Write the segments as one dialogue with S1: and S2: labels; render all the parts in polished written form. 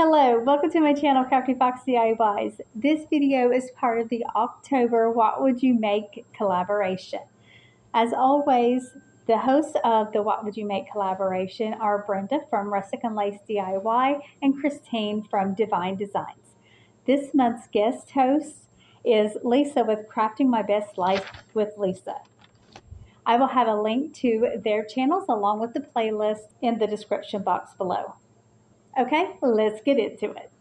S1: Hello, welcome to my channel Crafty Fox DIYs. This video is part of the October What Would You Make collaboration. As always, the hosts of the What Would You Make collaboration are Brenda from Rustic and Lace DIY and Christine from Divine Designs. This month's guest host is Lisa with Crafting My Best Life with Lisa. I will have a link to their channels along with the playlist in the description box below. Okay, let's get into it.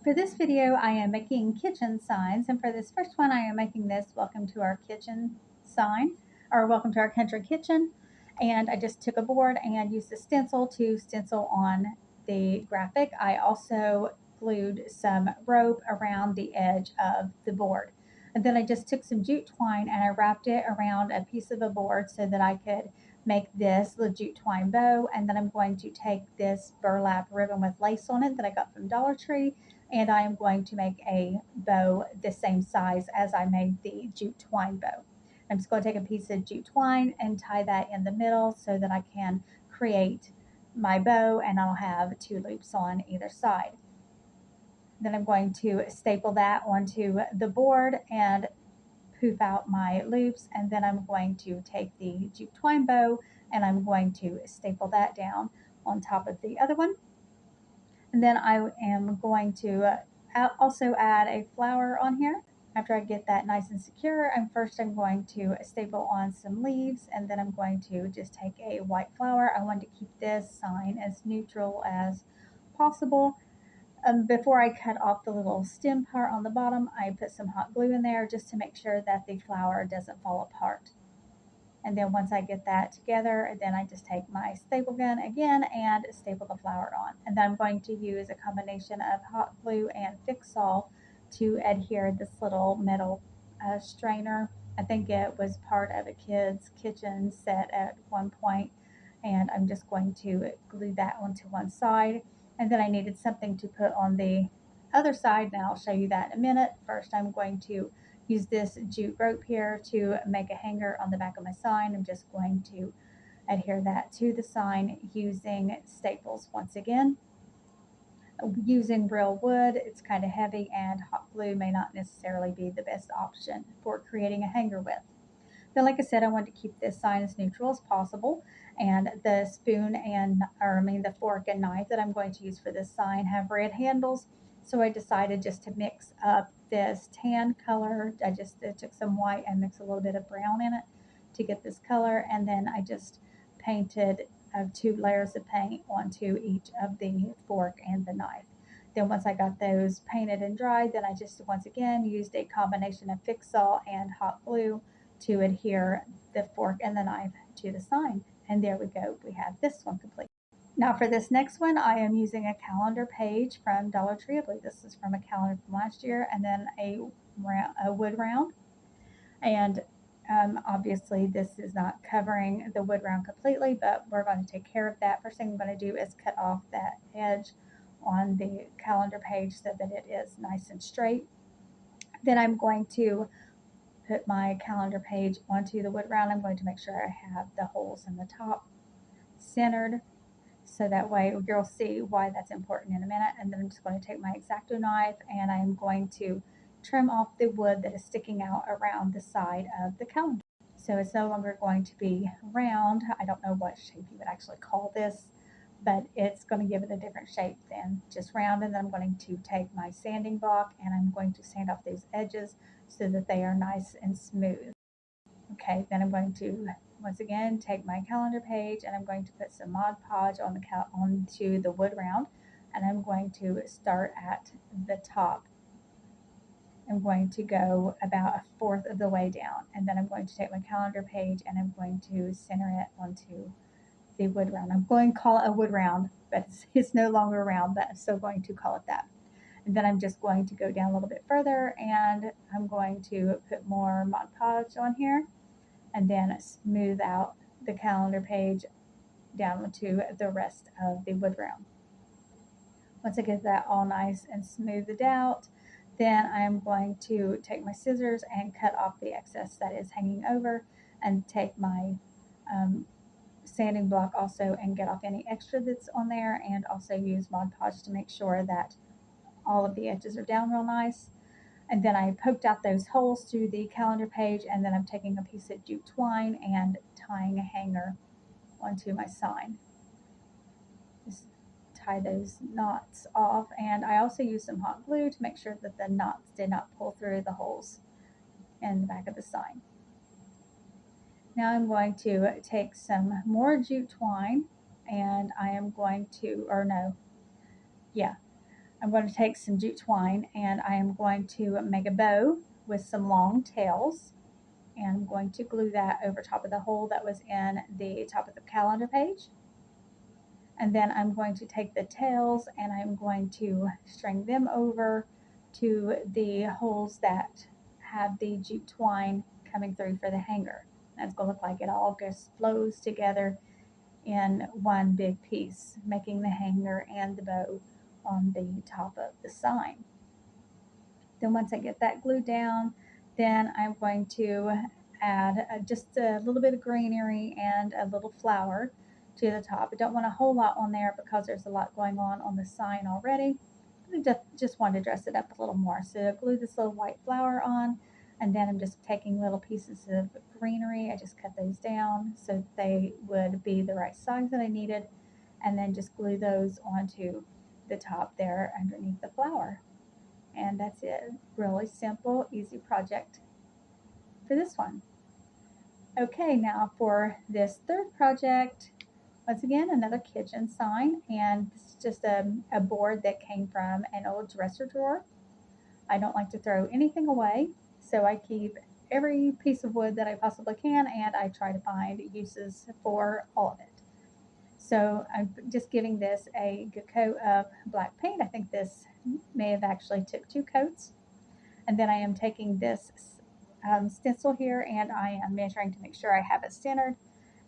S1: For this video, I am making kitchen signs, and for this first one, I am making this welcome to our kitchen sign, or welcome to our country kitchen. And I just took a board and used a stencil to stencil on the graphic. I also glued some rope around the edge of the board. And then I just took some jute twine and I wrapped it around a piece of a board so that I could make this the jute twine bow. And then I'm going to take this burlap ribbon with lace on it that I got from Dollar Tree, and I am going to make a bow the same size as I made the jute twine bow. I'm just going to take a piece of jute twine and tie that in the middle so that I can create my bow, and I'll have two loops on either side. Then I'm going to staple that onto the board and poof out my loops, and then I'm going to take the jute twine bow and I'm going to staple that down on top of the other one. And then I am going to also add a flower on here. After I get that nice and secure, I'm going to staple on some leaves, and then I'm going to just take a white flower. I want to keep this sign as neutral as possible. Before I cut off the little stem part on the bottom, I put some hot glue in there just to make sure that the flower doesn't fall apart. And then once I get that together, then I just take my staple gun again and staple the flower on. And then I'm going to use a combination of hot glue and Fix-All to adhere this little metal strainer. I think it was part of a kid's kitchen set at one point, and I'm just going to glue that onto one side. And then I needed something to put on the other side, and I'll show you that in a minute. First, I'm going to use this jute rope here to make a hanger on the back of my sign. I'm just going to adhere that to the sign using staples once again. Using real wood, it's kind of heavy, and hot glue may not necessarily be the best option for creating a hanger with. Then, like I said, I want to keep this sign as neutral as possible, and the the fork and knife that I'm going to use for this sign have red handles, so I decided just to mix up this tan color. I took some white and mixed a little bit of brown in it to get this color, and then I just painted 2 layers of paint onto each of the fork and the knife. Then once I got those painted and dried, then I just once again used a combination of Fix-All and hot glue to adhere the fork and the knife to the sign. And there we go, we have this one complete. Now for this next one, I am using a calendar page from Dollar Tree. I believe this is from a calendar from last year, and then a wood round. And obviously this is not covering the wood round completely, but we're going to take care of that. First thing I'm going to do is cut off that edge on the calendar page so that it is nice and straight. Then I'm going to put my calendar page onto the wood round. I'm going to make sure I have the holes in the top centered, so that way you'll see why that's important in a minute. And then I'm just going to take my X-Acto knife and I'm going to trim off the wood that is sticking out around the side of the calendar. So it's no longer going to be round. I don't know what shape you would actually call this, but it's going to give it a different shape than just round. And then I'm going to take my sanding block and I'm going to sand off these edges so that they are nice and smooth. Okay, then I'm going to once again take my calendar page and I'm going to put some Mod Podge onto the wood round, and I'm going to start at the top. I'm going to go about 1/4 of the way down, and then I'm going to take my calendar page and I'm going to center it onto the wood round. I'm going to call it a wood round, but it's no longer round, but I'm still going to call it that. And then I'm just going to go down a little bit further and I'm going to put more Mod Podge on here and then smooth out the calendar page down to the rest of the wood round. Once I get that all nice and smoothed out, then I'm going to take my scissors and cut off the excess that is hanging over, and take my sanding block also and get off any extra that's on there, and also use Mod Podge to make sure that all of the edges are down real nice. And then I poked out those holes through the calendar page, and then I'm taking a piece of jute twine and tying a hanger onto my sign. Just tie those knots off, and I also used some hot glue to make sure that the knots did not pull through the holes in the back of the sign. Now I'm going to take some more jute twine, and I am going to, I'm going to take some jute twine, and I am going to make a bow with some long tails, and I'm going to glue that over top of the hole that was in the top of the calendar page. And then I'm going to take the tails and I'm going to string them over to the holes that have the jute twine coming through for the hanger. That's going to look like it all just flows together in one big piece, making the hanger and the bow on the top of the sign. Then once I get that glued down, then I'm going to add just a little bit of greenery and a little flower to the top. I don't want a whole lot on there because there's a lot going on the sign already. I just wanted to dress it up a little more. So I glue this little white flower on, and then I'm just taking little pieces of greenery. I just cut those down so that they would be the right size that I needed, and then just glue those onto the top there underneath the flower. And that's it. Really simple, easy project for this one. Okay, now for this third project, once again, another kitchen sign, and this is just a board that came from an old dresser drawer. I don't like to throw anything away, so I keep every piece of wood that I possibly can, and I try to find uses for all of it. So I'm just giving this a good coat of black paint. I think this may have actually took 2 coats. And then I am taking this stencil here, and I am measuring to make sure I have it centered.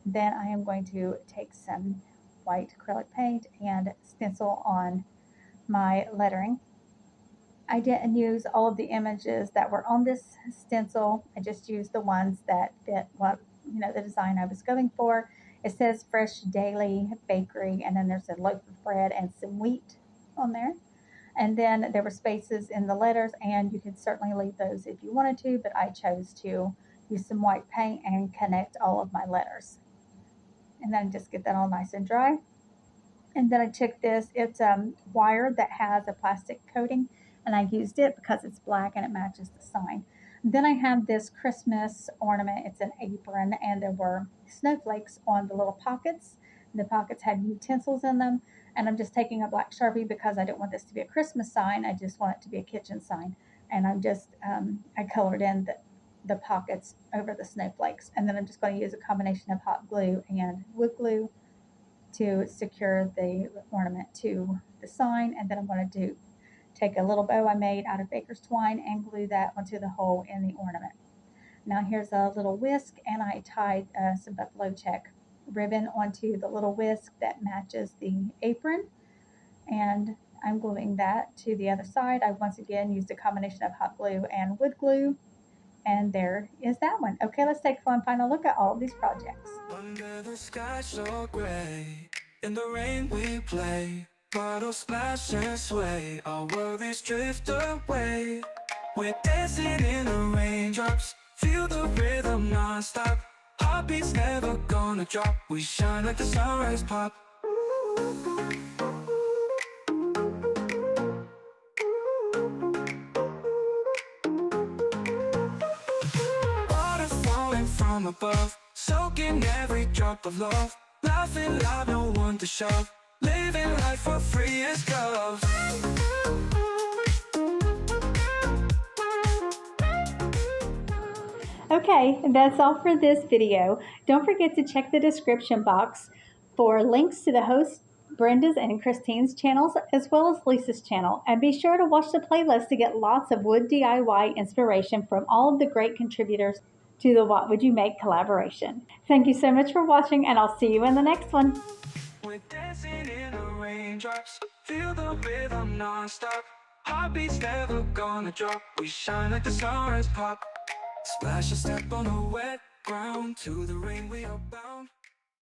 S1: Then I am going to take some white acrylic paint and stencil on my lettering. I didn't use all of the images that were on this stencil. I just used the ones that fit what, the design I was going for. It says Fresh Daily Bakery, and then there's a loaf of bread and some wheat on there. And then there were spaces in the letters, and you could certainly leave those if you wanted to, but I chose to use some white paint and connect all of my letters. And then just get that all nice and dry. And then I took this, it's wire that has a plastic coating, and I used it because it's black and it matches the sign. Then I have this Christmas ornament. It's an apron, and there were snowflakes on the little pockets. The pockets had utensils in them, and I'm just taking a black Sharpie because I don't want this to be a Christmas sign. I just want it to be a kitchen sign. And I'm just, I colored in the pockets over the snowflakes. And then I'm just going to use a combination of hot glue and wood glue to secure the ornament to the sign. And then I'm going to take a little bow I made out of baker's twine and glue that onto the hole in the ornament. Now here's a little whisk, and I tied some buffalo check ribbon onto the little whisk that matches the apron, and I'm gluing that to the other side. I once again used a combination of hot glue and wood glue, and there is that one. Okay, let's take one final look at all of these projects.
S2: Under the sky so gray, in the rain we play, bottles splash and sway, our worries drift away. We're dancing in the raindrops, feel the rhythm non-stop. Heartbeats never gonna drop, we shine like the sunrise pop. Water falling from above, soaking every drop of love. Laughing loud, no one to shove, living life for free as doves.
S1: Okay, that's all for this video. Don't forget to check the description box for links to the host Brenda's and Christine's channels, as well as Lisa's channel. And be sure to watch the playlist to get lots of wood DIY inspiration from all of the great contributors to the What Would You Make collaboration. Thank you so much for watching, and I'll see you in the next one.
S2: We're dancing in the raindrops, feel the rhythm non-stop. Heartbeats never gonna drop, we shine like the sunrise pop. Splash a step on the wet ground, to the rain we are bound.